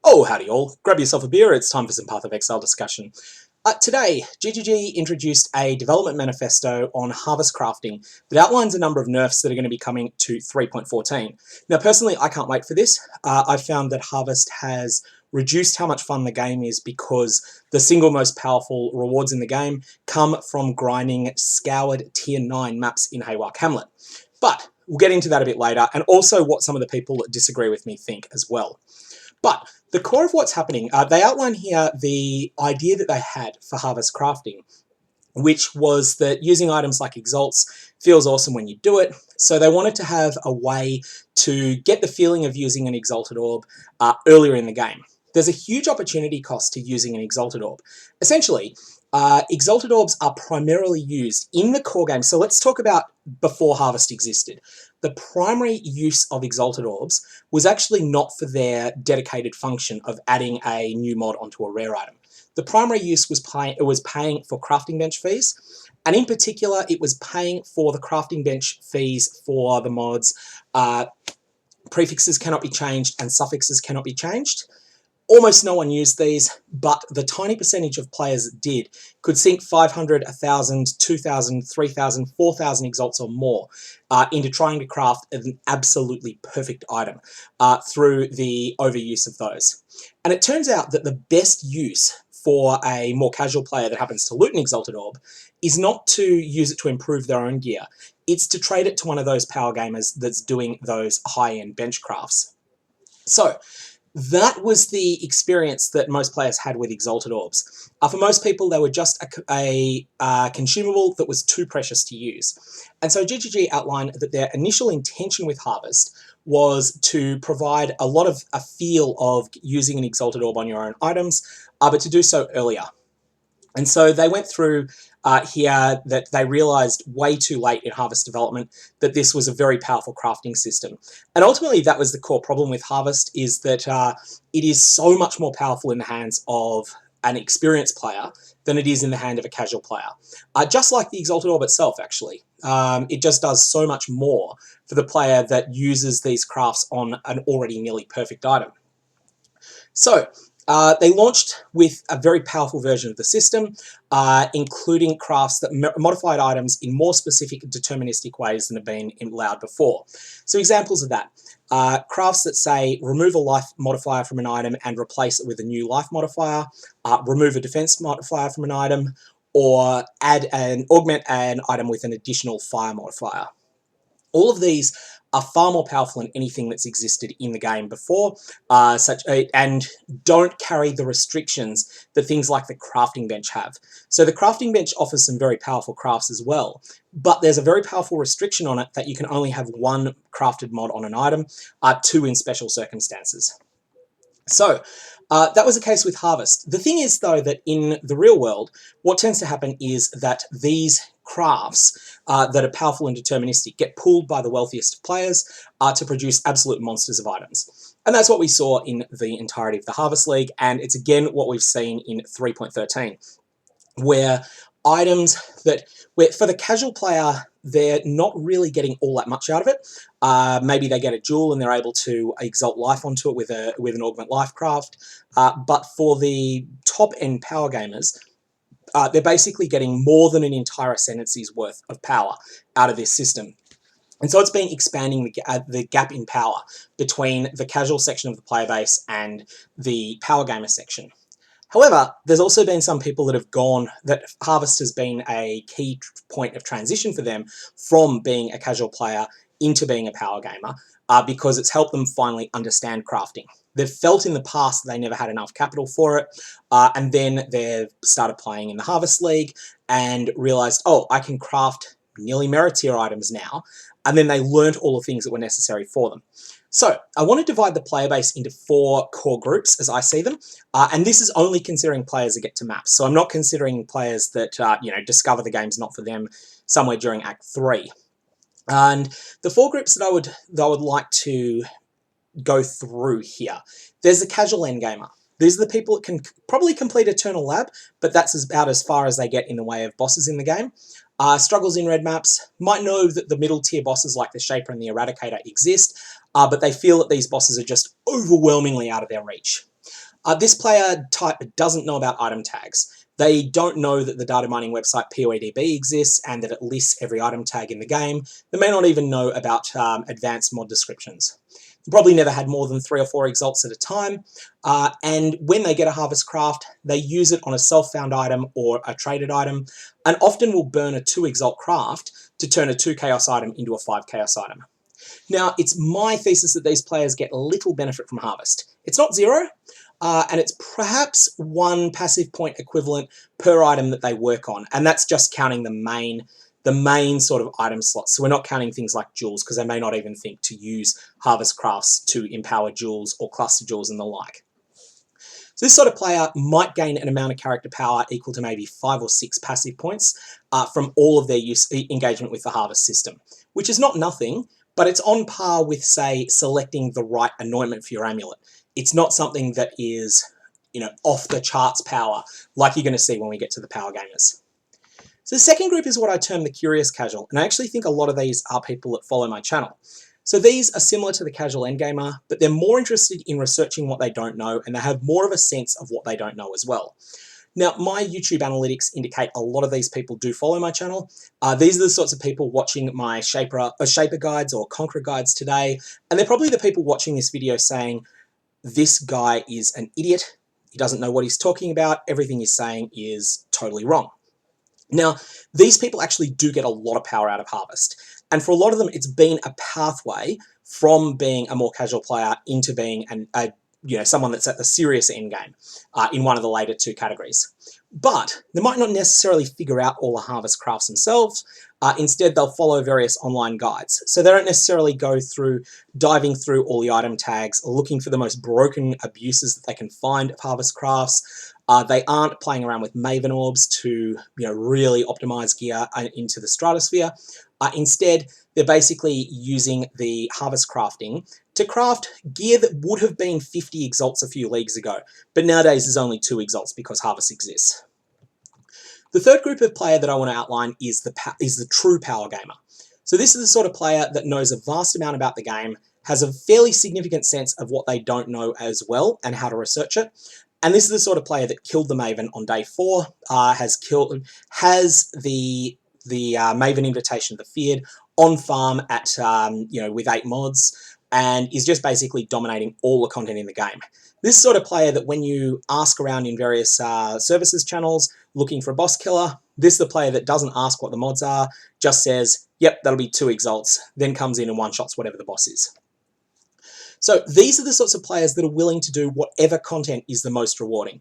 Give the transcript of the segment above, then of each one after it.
Oh, howdy all. Grab yourself a beer, it's time for some Path of Exile discussion. Today, GGG introduced a development manifesto on harvest crafting that outlines a number of nerfs that are going to be coming to 3.14. Now, personally, I can't wait for this. I've found that harvest has reduced how much fun the game is because the single most powerful rewards in the game come from grinding scoured tier 9 maps in Haywire Hamlet. But we'll get into that a bit later, and also what some of the people that disagree with me think as well. But the core of what's happening, they outline here the idea that they had for harvest crafting, which was that using items like exalts feels awesome when you do it. So they wanted to have a way to get the feeling of using an exalted orb earlier in the game. There's a huge opportunity cost to using an exalted orb. Essentially, exalted orbs are primarily used in the core game. So let's talk about before harvest existed. The primary use of exalted orbs was actually not for their dedicated function of adding a new mod onto a rare item. The primary use was paying for crafting bench fees, and in particular, it was paying for the crafting bench fees for the mods. Prefixes cannot be changed and suffixes cannot be changed. Almost no one used these, but the tiny percentage of players that did could sink 500, 1,000, 2,000, 3,000, 4,000 exalts or more into trying to craft an absolutely perfect item through the overuse of those. And it turns out that the best use for a more casual player that happens to loot an exalted orb is not to use it to improve their own gear. It's to trade it to one of those power gamers that's doing those high-end bench crafts. So that was the experience that most players had with exalted orbs. For most people, they were just a consumable that was too precious to use. And so GGG outlined that their initial intention with harvest was to provide a lot of a feel of using an exalted orb on your own items, but to do so earlier. And so they went through here that they realized way too late in harvest development that this was a very powerful crafting system. And ultimately that was the core problem with harvest, is that it is so much more powerful in the hands of an experienced player than it is in the hand of a casual player. Just like the exalted orb itself, actually. It just does so much more for the player that uses these crafts on an already nearly perfect item. So they launched with a very powerful version of the system, including crafts that modified items in more specific deterministic ways than have been allowed before. So examples of that. Crafts that say remove a life modifier from an item and replace it with a new life modifier, remove a defense modifier from an item, or augment an item with an additional fire modifier. All of these are far more powerful than anything that's existed in the game before, and don't carry the restrictions that things like the crafting bench have. So the crafting bench offers some very powerful crafts as well, but there's a very powerful restriction on it that you can only have one crafted mod on an item, two in special circumstances. So that was the case with harvest. The thing is, though, that in the real world, what tends to happen is that these crafts that are powerful and deterministic get pulled by the wealthiest players to produce absolute monsters of items. And that's what we saw in the entirety of the Harvest League, and it's again what we've seen in 3.13, where items that, for the casual player, they're not really getting all that much out of it. Maybe they get a jewel and they're able to exalt life onto it with an augment life craft. But for the top-end power gamers, they're basically getting more than an entire ascendancy's worth of power out of this system. And so it's been expanding the gap in power between the casual section of the player base and the power gamer section. However, there's also been some people that have gone, that Harvest has been a key point of transition for them from being a casual player into being a power gamer, because it's helped them finally understand crafting. They've felt in the past that they never had enough capital for it, and then they've started playing in the Harvest League and realized, oh, I can craft nearly merit tier items now, and then they learnt all the things that were necessary for them. So I want to divide the player base into 4 core groups as I see them, and this is only considering players that get to maps. So I'm not considering players that discover the game's not for them somewhere during Act 3. And the 4 groups that I would like to go through here. There's the casual endgamer. These are the people that can probably complete Eternal Lab, but that's about as far as they get in the way of bosses in the game. Struggles in red maps, might know that the middle tier bosses like the Shaper and the Eradicator exist, but they feel that these bosses are just overwhelmingly out of their reach. This player type doesn't know about item tags. They don't know that the data mining website PoADB exists and that it lists every item tag in the game. They may not even know about advanced mod descriptions. They probably never had more than 3 or 4 exalts at a time, and when they get a harvest craft, they use it on a self-found item or a traded item, and often will burn a 2 exalt craft to turn a 2 chaos item into a 5 chaos item. Now, it's my thesis that these players get little benefit from harvest. It's not 0, and it's perhaps 1 passive point equivalent per item that they work on, and that's just counting the main sort of item slots. So we're not counting things like jewels, because they may not even think to use harvest crafts to empower jewels or cluster jewels and the like. So this sort of player might gain an amount of character power equal to maybe 5 or 6 passive points from all of their engagement with the harvest system, which is not nothing, but it's on par with, say, selecting the right anointment for your amulet. It's not something that is, off the charts power, like you're going to see when we get to the power gamers. So the second group is what I term the curious casual, and I actually think a lot of these are people that follow my channel. So these are similar to the casual endgamer, but they're more interested in researching what they don't know, and they have more of a sense of what they don't know as well. Now, my YouTube analytics indicate a lot of these people do follow my channel. These are the sorts of people watching my Shaper guides or Conqueror guides today, and they're probably the people watching this video saying, this guy is an idiot, he doesn't know what he's talking about, everything he's saying is totally wrong. Now, these people actually do get a lot of power out of harvest, and for a lot of them, it's been a pathway from being a more casual player into being someone that's at the serious endgame in one of the later 2 categories. But they might not necessarily figure out all the harvest crafts themselves. Instead, they'll follow various online guides. So they don't necessarily go through diving through all the item tags, looking for the most broken abuses that they can find of harvest crafts. They aren't playing around with Maven orbs to really optimize gear into the stratosphere. Instead, they're basically using the harvest crafting to craft gear that would have been 50 exalts a few leagues ago, but nowadays there's only 2 exalts because harvest exists. The third group of player that I want to outline is the true power gamer. So this is the sort of player that knows a vast amount about the game, has a fairly significant sense of what they don't know as well and how to research it. And this is the sort of player that killed the Maven on day 4, has the Maven Invitation of the Feared on farm at with 8 mods, and is just basically dominating all the content in the game. This sort of player that when you ask around in various services channels looking for a boss killer, this is the player that doesn't ask what the mods are, just says, yep, that'll be 2 exalts, then comes in and one-shots whatever the boss is. So these are the sorts of players that are willing to do whatever content is the most rewarding,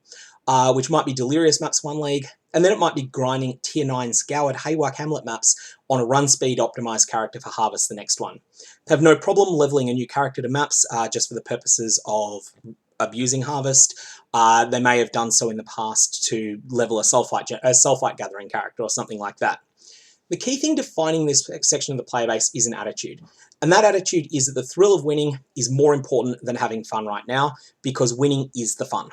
which might be Delirious Maps 1 League, and then it might be grinding Tier 9 Scoured Haywire Hamlet maps on a run speed optimized character for Harvest the next one. They have no problem leveling a new character to maps just for the purposes of abusing Harvest. They may have done so in the past to level a Sulfite Gathering character or something like that. The key thing defining this section of the player base is an attitude. And that attitude is that the thrill of winning is more important than having fun right now, because winning is the fun.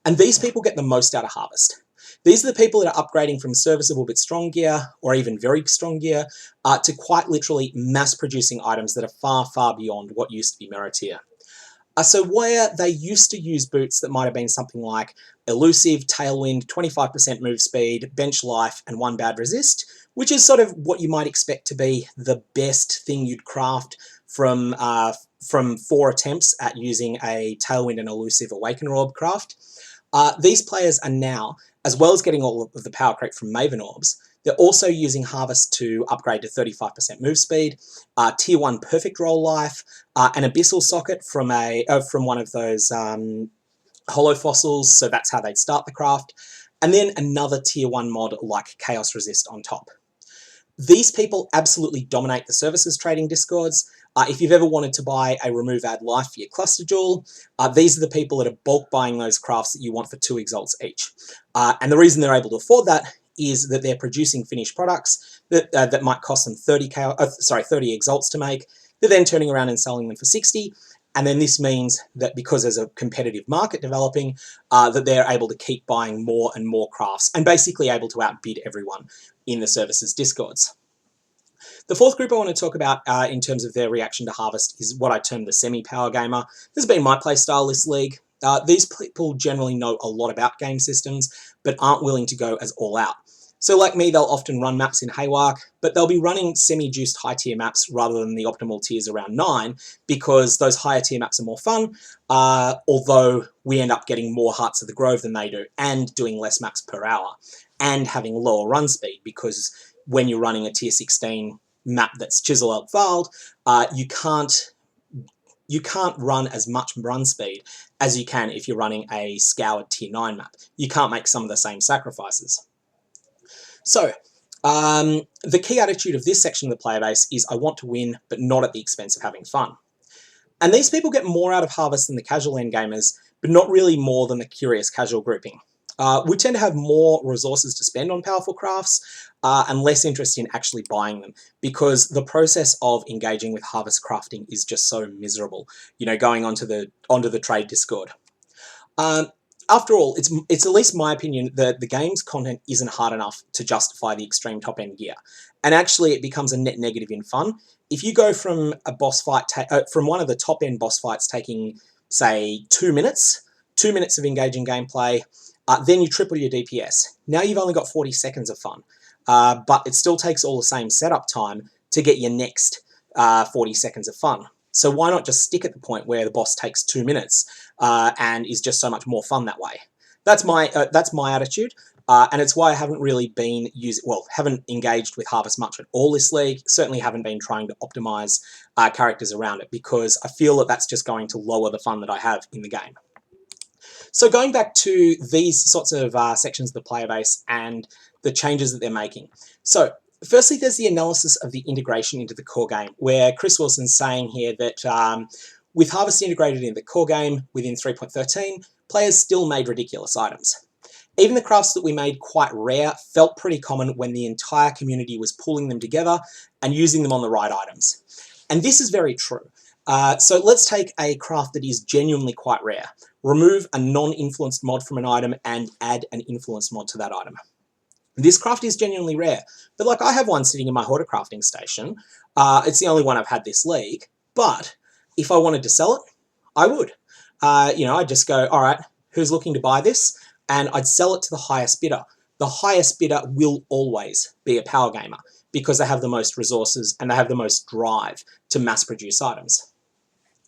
And these people get the most out of Harvest. These are the people that are upgrading from serviceable but strong gear, or even very strong gear, to quite literally mass-producing items that are far, far beyond what used to be merit tier. So where they used to use boots that might have been something like Elusive, Tailwind, 25% move speed, bench life, and 1 bad resist, which is sort of what you might expect to be the best thing you'd craft from 4 attempts at using a Tailwind and Elusive Awakener Orb craft. These players are now, as well as getting all of the power creep from Maven Orbs, they're also using Harvest to upgrade to 35% move speed, Tier 1 Perfect Roll Life, an Abyssal Socket from one of those Hollow Fossils, so that's how they'd start the craft, and then another Tier 1 mod like Chaos Resist on top. These people absolutely dominate the services trading discords. If you've ever wanted to buy a Remove Add Life for your cluster jewel, these are the people that are bulk buying those crafts that you want for 2 exalts each. And the reason they're able to afford that is that they're producing finished products that might cost them 30 exalts to make. They're then turning around and selling them for 60. And then this means that because there's a competitive market developing, that they're able to keep buying more and more crafts and basically able to outbid everyone in the services discords. The fourth group I want to talk about in terms of their reaction to Harvest is what I term the semi-power gamer. This has been my playstyle this league. These people generally know a lot about game systems, but aren't willing to go as all out. So like me, they'll often run maps in Haywark, but they'll be running semi-juiced high-tier maps rather than the optimal tiers around 9, because those higher-tier maps are more fun, although we end up getting more Hearts of the Grove than they do, and doing less maps per hour, and having lower run speed, because when you're running a tier 16 map that's chisel out filed, you can't run as much run speed as you can if you're running a scoured tier 9 map. You can't make some of the same sacrifices. So, the key attitude of this section of the player base is I want to win, but not at the expense of having fun. And these people get more out of Harvest than the casual endgamers, but not really more than the curious casual grouping. We tend to have more resources to spend on powerful crafts and less interest in actually buying them, because the process of engaging with harvest crafting is just so miserable. You know, going onto the trade Discord. After all, it's at least my opinion that the game's content isn't hard enough to justify the extreme top-end gear, and actually it becomes a net negative in fun. If you go from a boss fight, from one of the top-end boss fights taking, say, 2 minutes of engaging gameplay, then you triple your DPS. Now you've only got 40 seconds of fun, but it still takes all the same setup time to get your next 40 seconds of fun. So why not just stick at the point where the boss takes 2 minutes and is just so much more fun that way? That's my attitude, and it's why I haven't really been haven't engaged with Harvest much at all this league. Certainly haven't been trying to optimize characters around it, because I feel that that's just going to lower the fun that I have in the game. So going back to these sorts of sections of the player base and the changes that they're making. So firstly, there's the analysis of the integration into the core game, where Chris Wilson's saying here that with Harvest integrated in the core game within 3.13, players still made ridiculous items. Even the crafts that we made quite rare felt pretty common when the entire community was pulling them together and using them on the right items. And this is very true. So let's take a craft that is genuinely quite rare. Remove a non-influenced mod from an item and add an influenced mod to that item. This craft is genuinely rare, but like I have one sitting in my horticulture station. It's the only one I've had this league, but if I wanted to sell it, I would. You know, I'd just go, all right, who's looking to buy this? And I'd sell it to the highest bidder. The highest bidder will always be a power gamer, because they have the most resources and they have the most drive to mass produce items.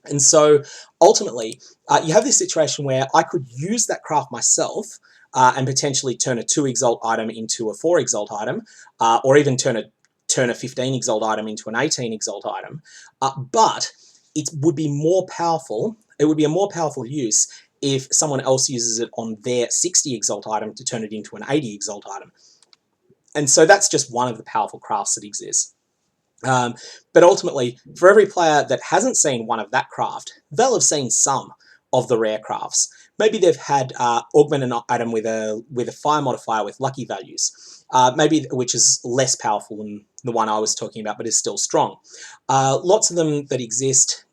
And so ultimately, you have this situation where I could use that craft myself and potentially turn a 2 Exalt item into a 4 Exalt item, or even turn a 15 Exalt item into an 18 Exalt item. But it would be more powerful. It would be a more powerful use if someone else uses it on their 60 Exalt item to turn it into an 80 Exalt item. And so that's just one of the powerful crafts that exists. But ultimately, for every player that hasn't seen one of that craft, they'll have seen some of the rare crafts. Maybe they've had augment an item with a fire modifier with lucky values, which is less powerful than the one I was talking about, but is still strong. Lots of them that exist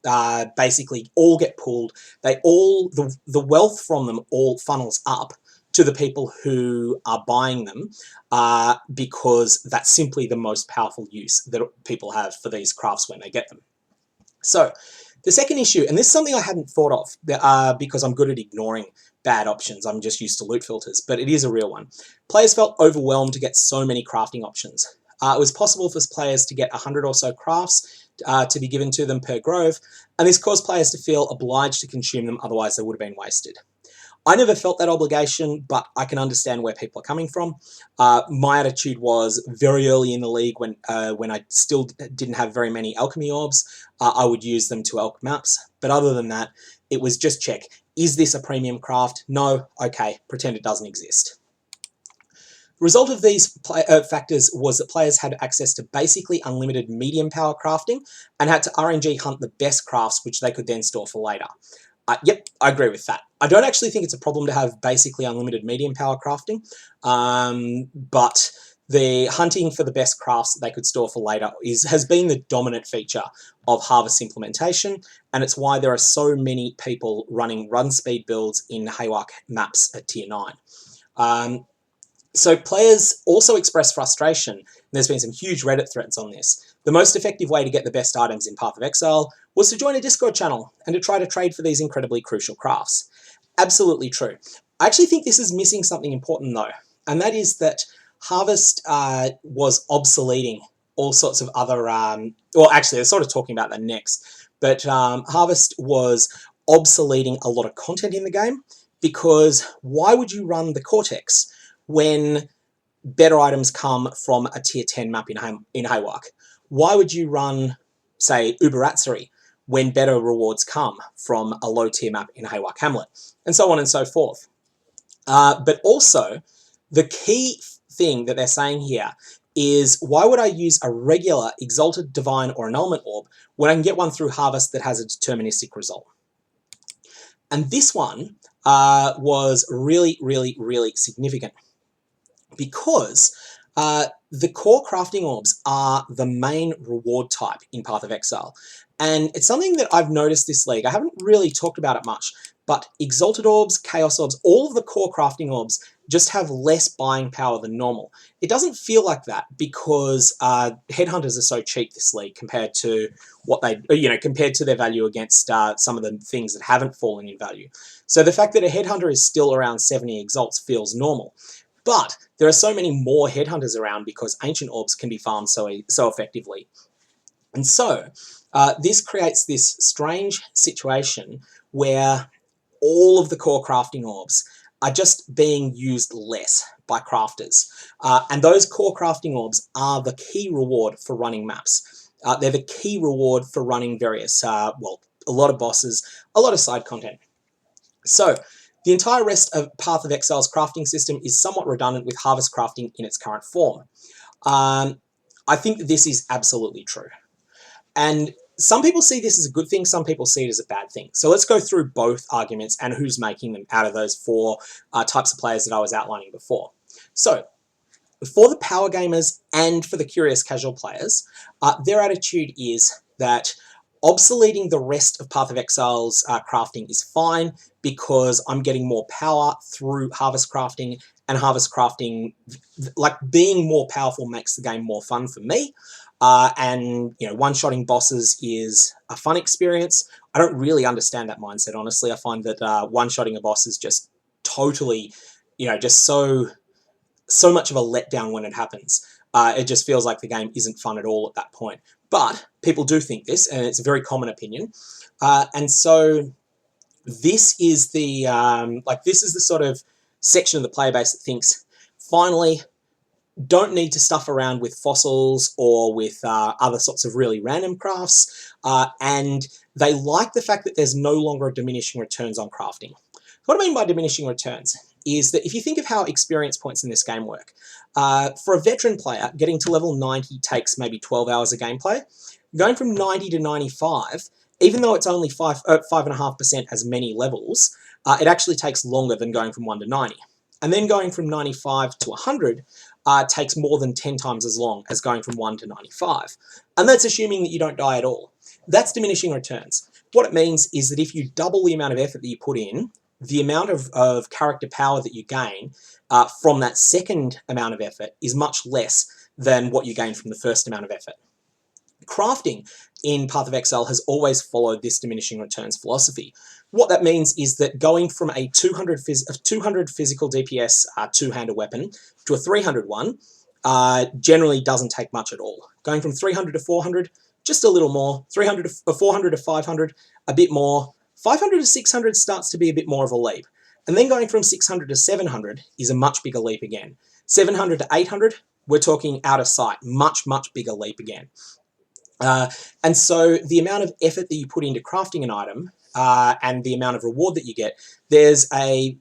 basically all get pulled. The wealth from them all funnels up to the people who are buying them, because that's simply the most powerful use that people have for these crafts when they get them. So the second issue, and this is something I hadn't thought of because I'm good at ignoring bad options, I'm just used to loot filters, but it is a real one. Players felt overwhelmed to get so many crafting options. It was possible for players to get 100 or so crafts to be given to them per grove, and this caused players to feel obliged to consume them, otherwise they would have been wasted. I never felt that obligation, but I can understand where people are coming from. My attitude was very early in the league when I still didn't have very many alchemy orbs, I would use them to alch maps. But other than that, it was just check, is this a premium craft? No? Okay, pretend it doesn't exist. The result of these factors was that players had access to basically unlimited medium power crafting and had to RNG hunt the best crafts which they could then store for later. Yep, I agree with that. I don't actually think it's a problem to have basically unlimited medium power crafting, but the hunting for the best crafts that they could store for later has been the dominant feature of Harvest implementation, and it's why there are so many people running run speed builds in Haywark maps at tier 9. So players also express frustration. There's been some huge Reddit threads on this. The most effective way to get the best items in Path of Exile was to join a Discord channel and to try to trade for these incredibly crucial crafts. Absolutely true. I actually think this is missing something important though, and that is that Harvest was obsoleting all sorts of other, well actually they're sort of talking about that next, but Harvest was obsoleting a lot of content in the game, because why would you run the Cortex when better items come from a tier 10 map in Haywalk? Why would you run, say, Uberatsuri when better rewards come from a low tier map in Haywalk Hamlet? And so on and so forth. But also, the key thing that they're saying here is, why would I use a regular Exalted, Divine, or Annulment Orb when I can get one through Harvest that has a deterministic result? And this one was really, really, really significant, because the core crafting orbs are the main reward type in Path of Exile. And it's something that I've noticed this league. I haven't really talked about it much, but Exalted Orbs, Chaos Orbs, all of the core crafting orbs just have less buying power than normal. It doesn't feel like that because Headhunters are so cheap this league compared to what they, compared to their value against some of the things that haven't fallen in value. So the fact that a Headhunter is still around 70 Exalts feels normal. But there are so many more Headhunters around because Ancient Orbs can be farmed so effectively. And so this creates this strange situation where all of the core crafting orbs are just being used less by crafters. And those core crafting orbs are the key reward for running maps. They're the key reward for running various, well, a lot of bosses, a lot of side content. So the entire rest of Path of Exile's crafting system is somewhat redundant with Harvest crafting in its current form. I think that this is absolutely true. And some people see this as a good thing, some people see it as a bad thing. So let's go through both arguments and who's making them out of those four types of players that I was outlining before. So for the power gamers and for the curious casual players, their attitude is that obsoleting the rest of Path of Exile's crafting is fine because I'm getting more power through Harvest crafting, and Harvest crafting, like being more powerful, makes the game more fun for me. And one-shotting bosses is a fun experience. I don't really understand that mindset, honestly. I find that one-shotting a boss is just totally, just so much of a letdown when it happens. It just feels like the game isn't fun at all at that point. But people do think this, and it's a very common opinion. And so this is the this is the sort of section of the player base that thinks, finally, don't need to stuff around with fossils or with other sorts of really random crafts, and they like the fact that there's no longer diminishing returns on crafting. What I mean by diminishing returns is that if you think of how experience points in this game work, for a veteran player, getting to level 90 takes maybe 12 hours of gameplay. Going from 90 to 95, even though it's only 5.5% as many levels, it actually takes longer than going from 1 to 90. And then going from 95 to 100 takes more than 10 times as long as going from 1 to 95. And that's assuming that you don't die at all. That's diminishing returns. What it means is that if you double the amount of effort that you put in, the amount of character power that you gain from that second amount of effort is much less than what you gain from the first amount of effort. Crafting in Path of Exile has always followed this diminishing returns philosophy. What that means is that going from a 200 physical DPS two-handed weapon to a 300 one generally doesn't take much at all. Going from 300 to 400, just a little more. 400 to 500, a bit more. 500 to 600 starts to be a bit more of a leap. And then going from 600 to 700 is a much bigger leap again. 700 to 800, we're talking out of sight. Much, much bigger leap again. And so the amount of effort that you put into crafting an item and the amount of reward that you get, there's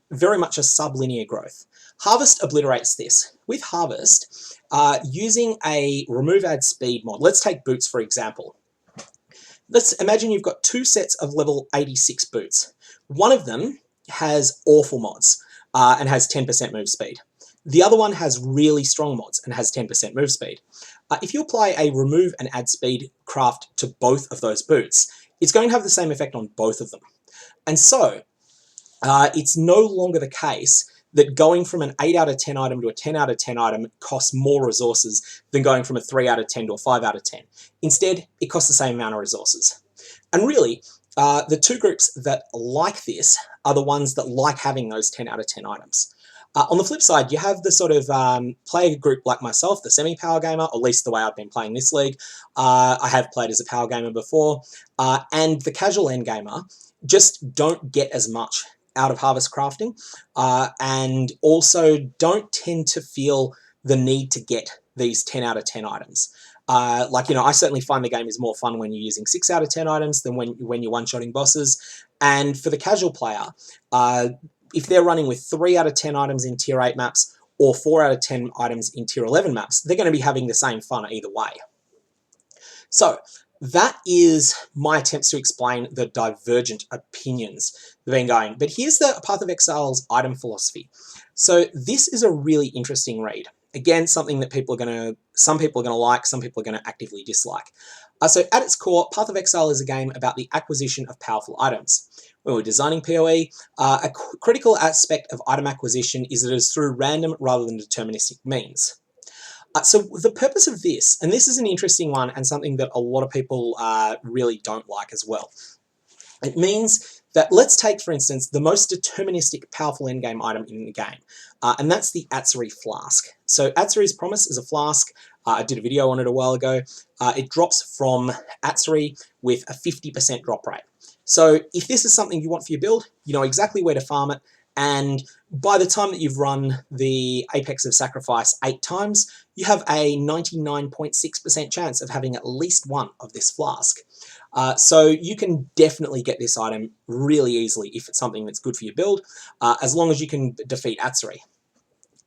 very much a sublinear growth. Harvest obliterates this. With Harvest, using a remove add speed mod, let's take boots for example. Let's imagine you've got two sets of level 86 boots. One of them has awful mods and has 10% move speed. The other one has really strong mods and has 10% move speed. If you apply a remove and add speed craft to both of those boots, it's going to have the same effect on both of them. And so it's no longer the case that going from an 8 out of 10 item to a 10 out of 10 item costs more resources than going from a 3 out of 10 to a 5 out of 10. Instead, it costs the same amount of resources. And really, the two groups that like this are the ones that like having those 10 out of 10 items. On the flip side, you have the sort of player group like myself, the semi-power gamer, or at least the way I've been playing this league. I have played as a power gamer before, and the casual end gamer just don't get as much out of harvest crafting, and also don't tend to feel the need to get these 10 out of 10 items. Like, you know, I certainly find the game is more fun when you're using 6 out of 10 items than when you're one-shotting bosses. And for the casual player, if they're running with 3 out of 10 items in tier 8 maps or 4 out of 10 items in tier 11 maps, they're going to be having the same fun either way. So that is my attempts to explain the divergent opinions that have been going. But here's the Path of Exile's item philosophy. So this is a really interesting read. Again, something that some people are going to like, some people are going to actively dislike. So at its core, Path of Exile is a game about the acquisition of powerful items. When we're designing PoE, a critical aspect of item acquisition is that it is through random rather than deterministic means. So the purpose of this, and this is an interesting one and something that a lot of people really don't like as well. It means that let's take, for instance, the most deterministic powerful endgame item in the game, and that's the Atzuri Flask. So Atzuri's Promise is a flask. I did a video on it a while ago. It drops from Atzuri with a 50% drop rate. So if this is something you want for your build, you know exactly where to farm it, and by the time that you've run the Apex of Sacrifice 8 times, you have a 99.6% chance of having at least one of this flask. So you can definitely get this item really easily if it's something that's good for your build, as long as you can defeat Atzuri.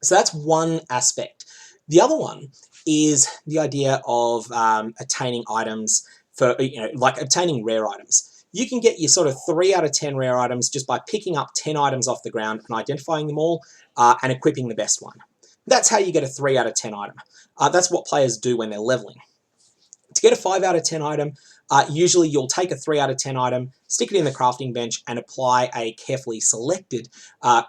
So that's one aspect. The other one is the idea of attaining items for, like obtaining rare items. You can get your sort of 3 out of 10 rare items just by picking up 10 items off the ground and identifying them all and equipping the best one. That's how you get a 3 out of 10 item. That's what players do when they're leveling. To get a 5 out of 10 item, usually you'll take a 3 out of 10 item, stick it in the crafting bench, and apply a carefully selected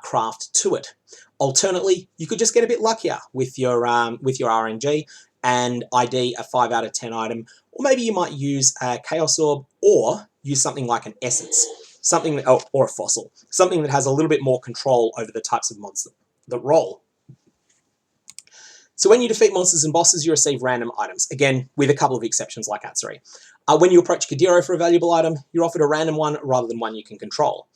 craft to it. Alternately, you could just get a bit luckier with your RNG and ID a 5 out of 10 item, or maybe you might use a Chaos Orb or use something like an Essence, something that, or a Fossil, something that has a little bit more control over the types of mods that roll. So when you defeat monsters and bosses, you receive random items, again, with a couple of exceptions like Atzuri. When you approach Kadiro for a valuable item, you're offered a random one rather than one you can control.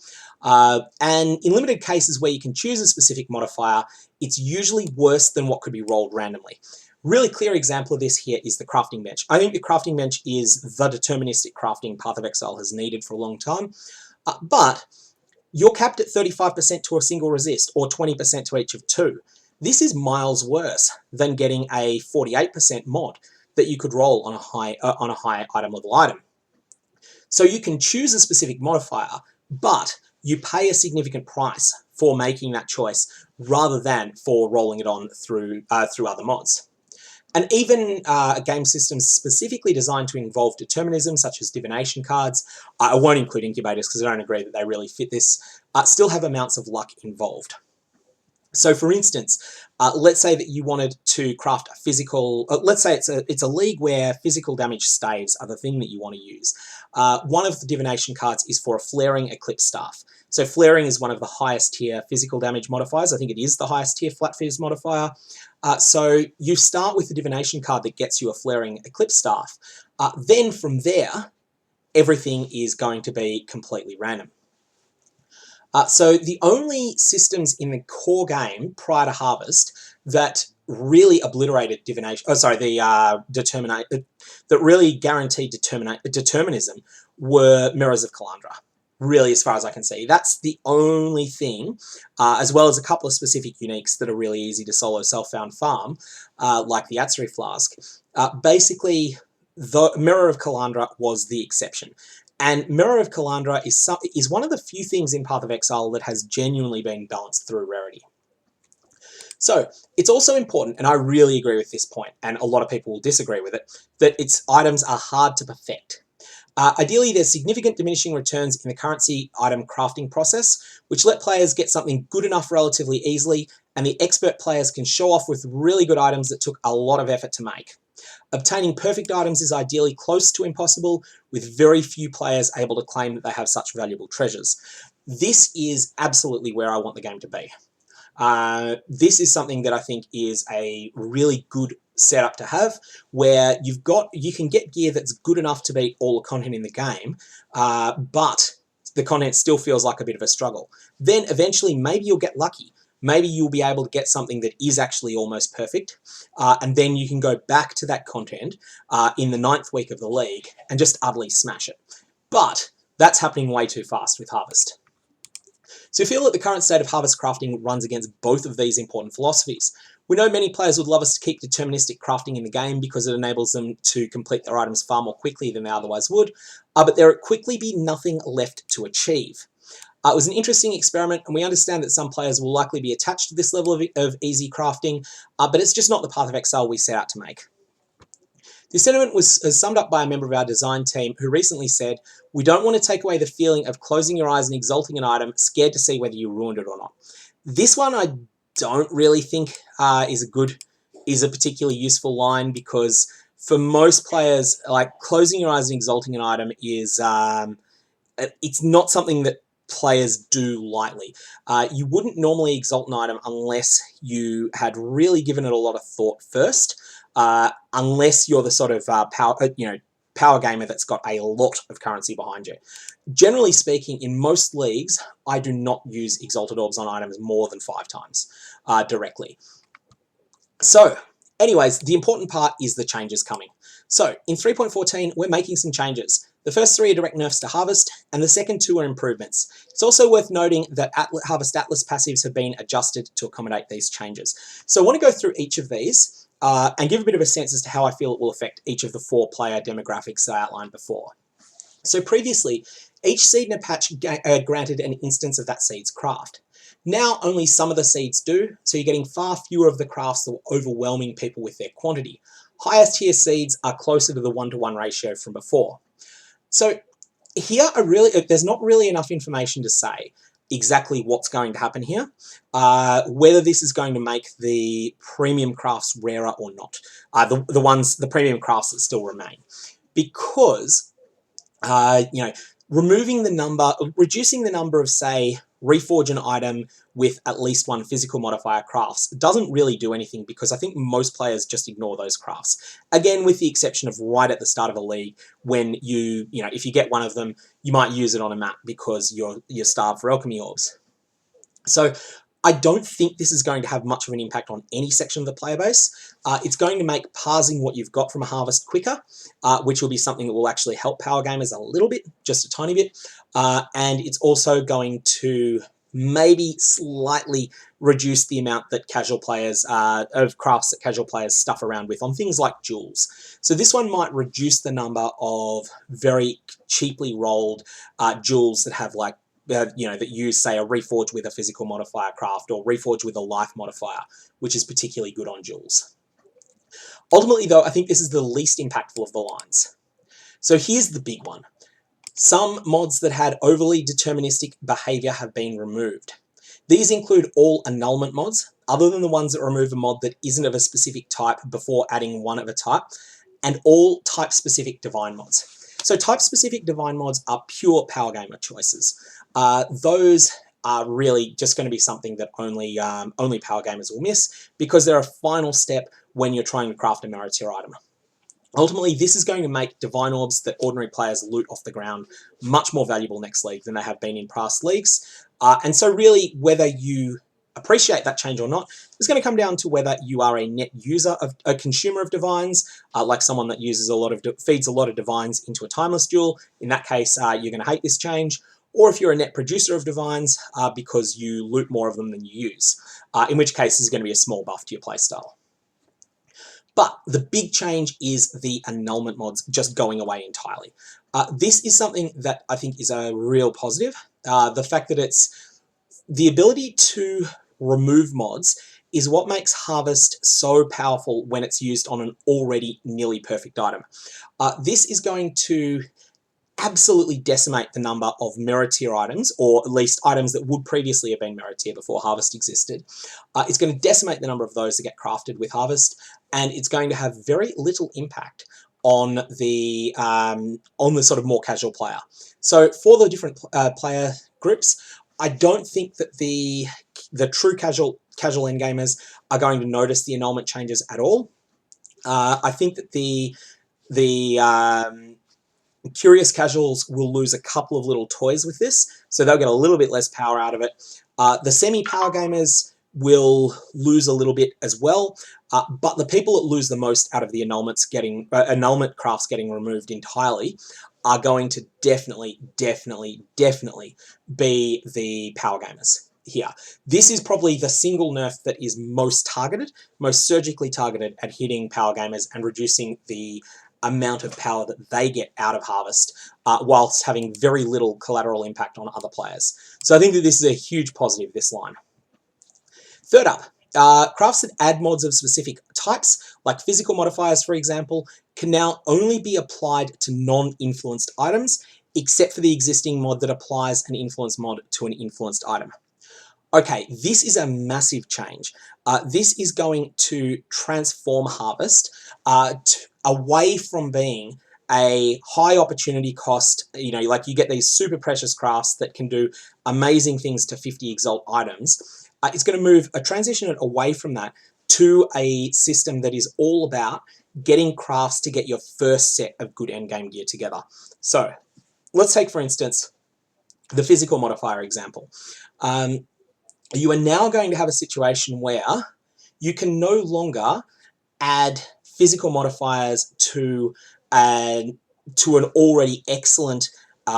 And in limited cases where you can choose a specific modifier, it's usually worse than what could be rolled randomly. Really clear example of this here is the crafting bench. I think the crafting bench is the deterministic crafting Path of Exile has needed for a long time, but you're capped at 35% to a single resist or 20% to each of 2. This is miles worse than getting a 48% mod that you could roll on a high item level item. So you can choose a specific modifier, but you pay a significant price for making that choice rather than for rolling it on through other mods. And even game systems specifically designed to involve determinism, such as divination cards, I won't include incubators because I don't agree that they really fit this, still have amounts of luck involved. So for instance, let's say that you wanted to craft a physical, let's say it's a league where physical damage staves are the thing that you want to use. One of the divination cards is for a flaring eclipse staff. So flaring is one of the highest tier physical damage modifiers. I think it is the highest tier flat fizz modifier. So you start with the divination card that gets you a flaring eclipse staff. Then from there, everything is going to be completely random. So the only systems in the core game prior to Harvest that really obliterated divination, that really guaranteed determinism were Mirrors of Kalandra. Really, as far as I can see, that's the only thing, as well as a couple of specific uniques that are really easy to solo self-found farm, like the Atzuri Flask. Basically, the Mirror of Kalandra was the exception. And Mirror of Kalandra is one of the few things in Path of Exile that has genuinely been balanced through rarity. So it's also important, and I really agree with this point, and a lot of people will disagree with it, that its items are hard to perfect. Ideally, there's significant diminishing returns in the currency item crafting process, which let players get something good enough relatively easily, and the expert players can show off with really good items that took a lot of effort to make. Obtaining perfect items is ideally close to impossible, with very few players able to claim that they have such valuable treasures. This is absolutely where I want the game to be. This is something that I think is a really good setup to have, where you can get gear that's good enough to beat all the content in the game, but the content still feels like a bit of a struggle. Then eventually maybe you'll get lucky. Maybe you'll be able to get something that is actually almost perfect, and then you can go back to that content in the 9th week of the league and just utterly smash it. But that's happening way too fast with Harvest. So I feel that the current state of Harvest crafting runs against both of these important philosophies. We know many players would love us to keep deterministic crafting in the game because it enables them to complete their items far more quickly than they otherwise would, but there would quickly be nothing left to achieve. It was an interesting experiment, and we understand that some players will likely be attached to this level of easy crafting, but it's just not the path of Exile we set out to make. This sentiment was summed up by a member of our design team who recently said, "We don't want to take away the feeling of closing your eyes and exalting an item, scared to see whether you ruined it or not." This one I don't really think is a particularly useful line, because for most players, like, closing your eyes and exalting an item is it's not something that players do lightly. You wouldn't normally exalt an item unless you had really given it a lot of thought first, unless you're the sort of power gamer that's got a lot of currency behind you. Generally speaking, in most leagues, I do not use exalted orbs on items more than 5 times directly. So, anyways, the important part is the changes coming. So, in 3.14, we're making some changes. The first 3 are direct nerfs to Harvest, and the second 2 are improvements. It's also worth noting that Harvest Atlas passives have been adjusted to accommodate these changes. So I want to go through each of these and give a bit of a sense as to how I feel it will affect each of the 4 player demographics I outlined before. So previously, each seed in a patch granted an instance of that seed's craft. Now only some of the seeds do, so you're getting far fewer of the crafts that were overwhelming people with their quantity. Highest tier seeds are closer to the 1-to-1 ratio from before. So here there's not really enough information to say exactly what's going to happen here, whether this is going to make the premium crafts rarer or not, the premium crafts that still remain, because reducing the number of, say, reforge an item with at least 1 physical modifier crafts doesn't really do anything, because I think most players just ignore those crafts. Again, with the exception of right at the start of a league, when if you get one of them, you might use it on a map because you're starved for alchemy orbs. So I don't think this is going to have much of an impact on any section of the player base. It's going to make parsing what you've got from a Harvest quicker, which will be something that will actually help power gamers a little bit, just a tiny bit. And it's also going to maybe slightly reduce the amount that casual players, of crafts that casual players stuff around with on things like jewels. So this one might reduce the number of very cheaply rolled jewels that have, like, that use, say, a reforge with a physical modifier craft, or reforge with a life modifier, which is particularly good on jewels. Ultimately, though, I think this is the least impactful of the lines. So here's the big one. Some mods that had overly deterministic behavior have been removed. These include all annulment mods, other than the ones that remove a mod that isn't of a specific type before adding one of a type, and all type-specific divine mods. So type-specific divine mods are pure power gamer choices. Those are really just going to be something that only power gamers will miss, because they're a final step when you're trying to craft a merit tier item. Ultimately, this is going to make divine orbs that ordinary players loot off the ground much more valuable next league than they have been in past leagues. And so really, whether you appreciate that change or not, it's going to come down to whether you are a net user, a consumer of divines, like someone that uses feeds a lot of divines into a timeless jewel. In that case, you're going to hate this change. Or if you're a net producer of divines, because you loot more of them than you use, in which case this is going to be a small buff to your playstyle. But the big change is the annulment mods just going away entirely. This is something that I think is a real positive. The fact that it's the ability to remove mods is what makes Harvest so powerful when it's used on an already nearly perfect item. This is going to absolutely decimate the number of merit tier items, or at least items that would previously have been merit tier before Harvest existed. It's going to decimate the number of those that get crafted with Harvest, and it's going to have very little impact on the sort of more casual player. So for the different player groups, I don't think that the true casual endgamers are going to notice the annulment changes at all. I think that the curious casuals will lose a couple of little toys with this, so they'll get a little bit less power out of it. The semi-power gamers will lose a little bit as well, but the people that lose the most out of the annulment crafts getting removed entirely are going to definitely be the power gamers here. This is probably the single nerf that is most surgically targeted at hitting power gamers and reducing the amount of power that they get out of Harvest, whilst having very little collateral impact on other players. So I think that this is a huge positive, this line. Third up, crafts that add mods of specific types, like physical modifiers, for example, can now only be applied to non-influenced items, except for the existing mod that applies an influence mod to an influenced item. Okay, this is a massive change. This is going to transform Harvest away from being a high opportunity cost, like you get these super precious crafts that can do amazing things to 50 Exalt items. It's going to transition it away from that to a system that is all about getting crafts to get your first set of good endgame gear together. So let's take, for instance, the physical modifier example. You are now going to have a situation where you can no longer add physical modifiers to an already excellent,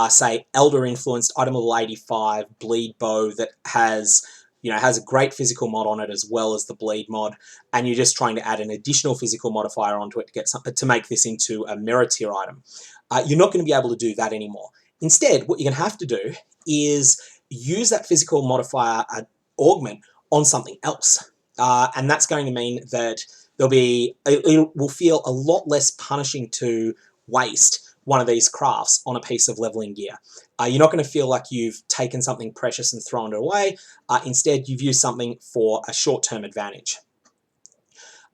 say, Elder influenced item level 85 bleed bow that has a great physical mod on it as well as the bleed mod, and you're just trying to add an additional physical modifier onto it to get something to make this into a mirror tier item. You're not going to be able to do that anymore. Instead, what you're going to have to do is use that physical modifier augment on something else, and that's going to mean that it will feel a lot less punishing to waste one of these crafts on a piece of leveling gear. You're not going to feel like you've taken something precious and thrown it away. Instead, you've used something for a short-term advantage.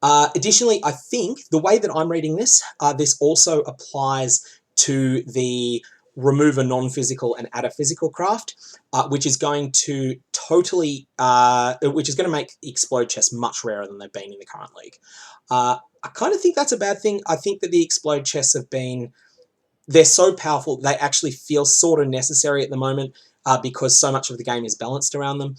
Additionally, I think the way that I'm reading this, this also applies to the remove a non-physical and add a physical craft, which is going to make explode chests much rarer than they've been in the current league. I kind of think that's a bad thing. I think that the explode chests they're so powerful, they actually feel sort of necessary at the moment because so much of the game is balanced around them.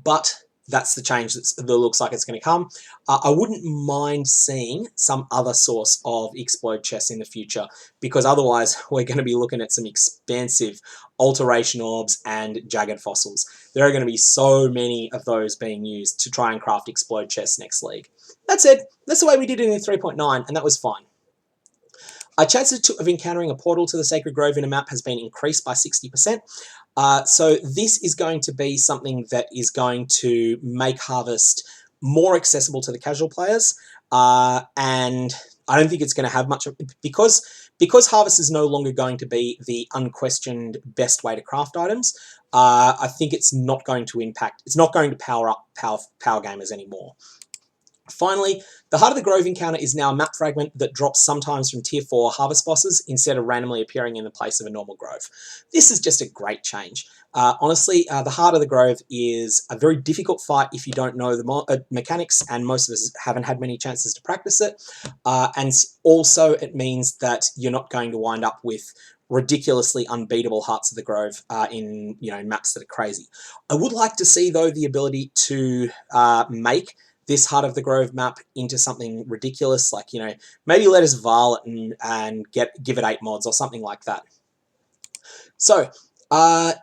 But that's the change that looks like it's going to come. I wouldn't mind seeing some other source of explode chests in the future, because otherwise we're going to be looking at some expensive alteration orbs and jagged fossils. There are going to be so many of those being used to try and craft explode chests next league. That said, that's the way we did it in 3.9, and that was fine. Our chances of encountering a portal to the Sacred Grove in a map has been increased by 60%. So this is going to be something that is going to make Harvest more accessible to the casual players, and I don't think it's going to have much of, because Harvest is no longer going to be the unquestioned best way to craft items. I think it's not going to power up power gamers anymore. Finally, the Heart of the Grove encounter is now a map fragment that drops sometimes from tier 4 Harvest bosses instead of randomly appearing in the place of a normal grove. This is just a great change. Honestly, the Heart of the Grove is a very difficult fight if you don't know the mechanics, and most of us haven't had many chances to practice it. And also it means that you're not going to wind up with ridiculously unbeatable Hearts of the Grove in maps that are crazy. I would like to see, though, the ability to make this Heart of the Grove map into something ridiculous, like, maybe let us Varl it and give it 8 mods or something like that. So,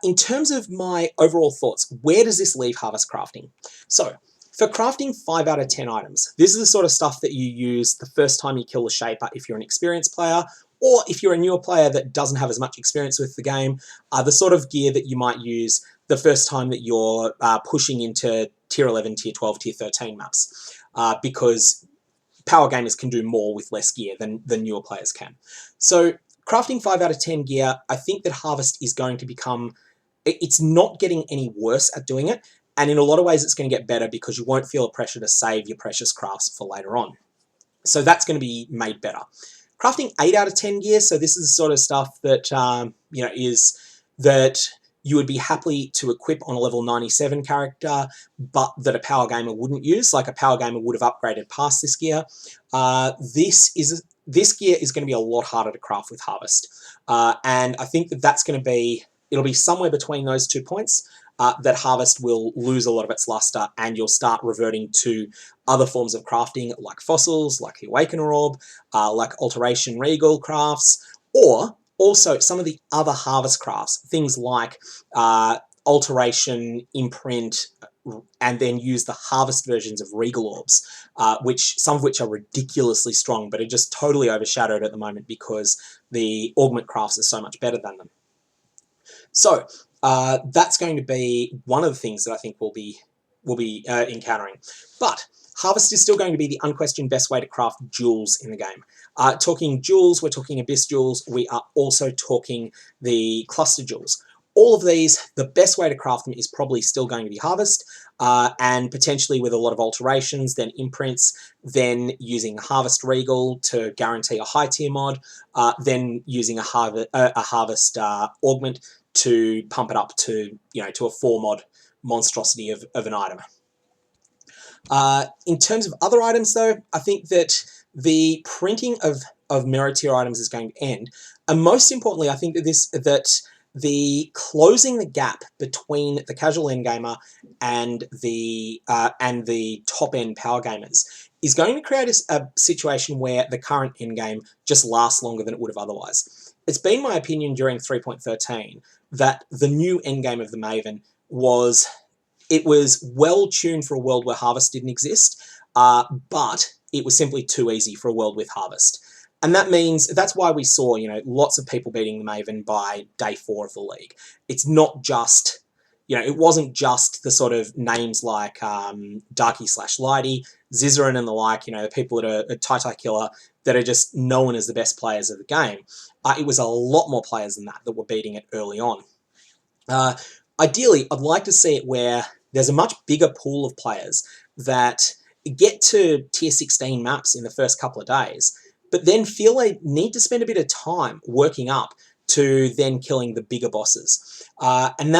in terms of my overall thoughts, where does this leave Harvest crafting? So, for crafting 5 out of 10 items, this is the sort of stuff that you use the first time you kill the Shaper if you're an experienced player, or if you're a newer player that doesn't have as much experience with the game, the sort of gear that you might use the first time that you're pushing into tier 11, tier 12, tier 13 maps, because power gamers can do more with less gear than newer players can. So crafting 5 out of 10 gear, I think that Harvest is going to become, it's not getting any worse at doing it, and in a lot of ways it's going to get better because you won't feel a pressure to save your precious crafts for later on. So that's going to be made better. Crafting 8 out of 10 gear, so this is the sort of stuff that, you know, is that you would be happy to equip on a level 97 character, but that a power gamer wouldn't use, like a power gamer would have upgraded past this gear. This gear is going to be a lot harder to craft with Harvest, and I think that that's going to be, it'll be somewhere between those 2 points. That Harvest will lose a lot of its luster, and you'll start reverting to other forms of crafting like fossils, like the Awakener Orb, like Alteration Regal crafts, or also some of the other Harvest crafts, things like Alteration, Imprint, and then use the Harvest versions of Regal Orbs, some of which are ridiculously strong, but are just totally overshadowed at the moment because the Augment crafts are so much better than them. So that's going to be one of the things that I think we'll be encountering. But Harvest is still going to be the unquestioned best way to craft jewels in the game. Talking jewels, we're talking Abyss jewels, we are also talking the cluster jewels. All of these, the best way to craft them is probably still going to be Harvest, and potentially with a lot of alterations, then imprints, then using Harvest Regal to guarantee a high tier mod, then using a Harvest Augment to pump it up to, you know, to a 4 mod monstrosity of an item. In terms of other items, though, I think that the printing of mirror tier items is going to end, and most importantly, I think that the closing the gap between the casual endgamer and the top end power gamers is going to create a situation where the current endgame just lasts longer than it would have otherwise. It's been my opinion during 3.13 that the new endgame of the Maven was well tuned for a world where Harvest didn't exist, but it was simply too easy for a world with Harvest. And that means, that's why we saw, you know, lots of people beating the Maven by day 4 of the league. It's not just, you know, it wasn't just the sort of names like Darky/Lighty, Zizaran and the like, you know, the people that are Tai Killer that are just known as the best players of the game. It was a lot more players than that were beating it early on. Ideally, I'd like to see it where there's a much bigger pool of players that get to tier 16 maps in the first couple of days, but then feel they need to spend a bit of time working up to then killing the bigger bosses. And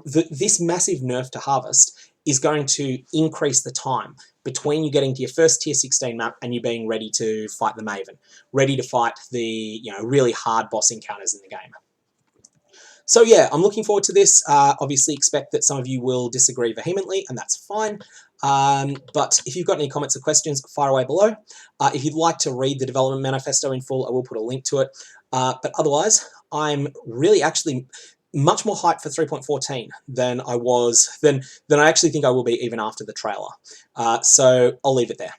this massive nerf to Harvest is going to increase the time between you getting to your first tier 16 map and you being ready to fight the Maven, ready to fight the, you know, really hard boss encounters in the game. So yeah, I'm looking forward to this. Obviously expect that some of you will disagree vehemently, and that's fine. But if you've got any comments or questions, fire away below. If you'd like to read the development manifesto in full, I will put a link to it. But otherwise, I'm really actually much more hyped for 3.14 than I actually think I will be even after the trailer. So I'll leave it there.